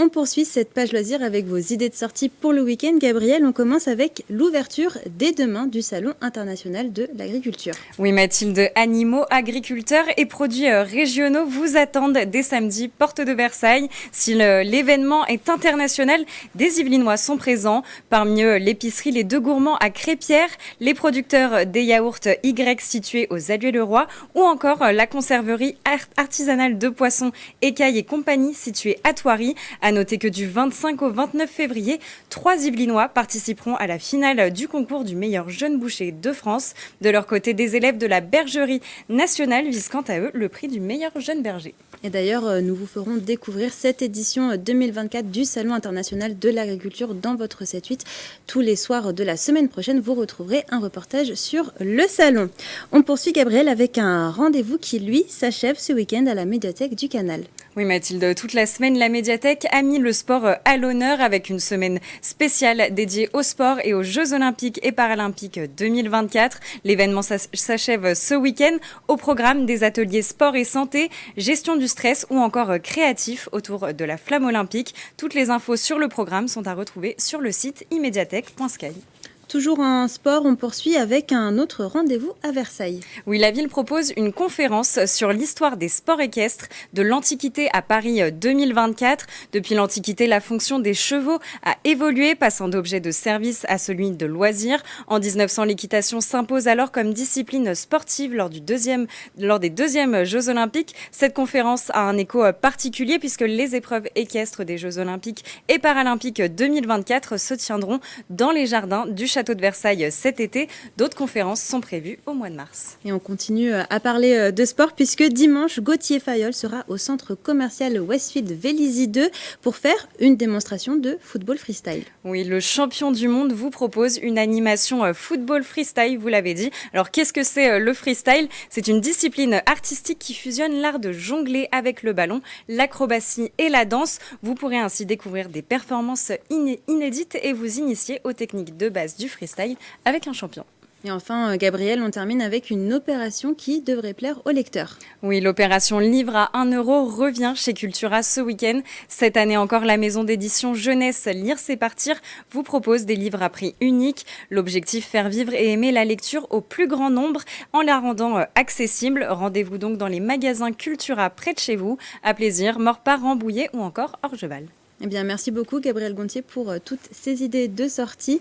On poursuit cette page loisirs avec vos idées de sortie pour le week-end. Gabriel, on commence avec l'ouverture dès demain du Salon international de l'agriculture. Oui Mathilde, animaux, agriculteurs et produits régionaux vous attendent dès samedi, porte de Versailles. Si l'événement est international, des Yvelinois sont présents. Parmi eux, l'épicerie Les Deux Gourmands à Crépierre, les producteurs des yaourts Y situés aux Alluets-le-Roi ou encore la conserverie artisanale de poissons Écailles et compagnie située à Thoiry. À noter que du 25 au 29 février, 3 Yvelinois participeront à la finale du concours du meilleur jeune boucher de France. De leur côté, des élèves de la Bergerie nationale visent quant à eux le prix du meilleur jeune berger. Et d'ailleurs, nous vous ferons découvrir cette édition 2024 du Salon international de l'agriculture dans votre 7-8. Tous les soirs de la semaine prochaine, vous retrouverez un reportage sur le salon. On poursuit Gabriel avec un rendez-vous qui, lui, s'achève ce week-end à la médiathèque du Canal. Oui Mathilde, toute la semaine, la médiathèque a mis le sport à l'honneur avec une semaine spéciale dédiée au sport et aux Jeux Olympiques et Paralympiques 2024. L'événement s'achève ce week-end au programme des ateliers sport et santé, gestion du stress ou encore créatif autour de la flamme olympique. Toutes les infos sur le programme sont à retrouver sur le site immédiathèque.sky. Toujours en sport, on poursuit avec un autre rendez-vous à Versailles. Oui, la ville propose une conférence sur l'histoire des sports équestres de l'Antiquité à Paris 2024. Depuis l'Antiquité, la fonction des chevaux a évolué, passant d'objet de service à celui de loisir. En 1900, l'équitation s'impose alors comme discipline sportive lors des deuxièmes Jeux Olympiques. Cette conférence a un écho particulier puisque les épreuves équestres des Jeux Olympiques et Paralympiques 2024 se tiendront dans les jardins du Château de Versailles cet été. D'autres conférences sont prévues au mois de mars. Et on continue à parler de sport puisque dimanche, Gauthier Fayol sera au centre commercial Westfield Vélizy 2 pour faire une démonstration de football freestyle. Oui, le champion du monde vous propose une animation football freestyle, vous l'avez dit. Alors qu'est-ce que c'est le freestyle ? C'est une discipline artistique qui fusionne l'art de jongler avec le ballon, l'acrobatie et la danse. Vous pourrez ainsi découvrir des performances inédites et vous initier aux techniques de base du freestyle avec un champion. Et enfin, Gabriel, on termine avec une opération qui devrait plaire aux lecteurs. Oui, l'opération Livre à 1 euro revient chez Cultura ce week-end. Cette année encore, la maison d'édition Jeunesse Lire c'est partir vous propose des livres à prix unique. L'objectif, faire vivre et aimer la lecture au plus grand nombre en la rendant accessible. Rendez-vous donc dans les magasins Cultura près de chez vous. À plaisir, Maurepas, Rambouillet ou encore Orgeval. Eh bien, merci beaucoup Gabriel Gontier pour toutes ces idées de sortie.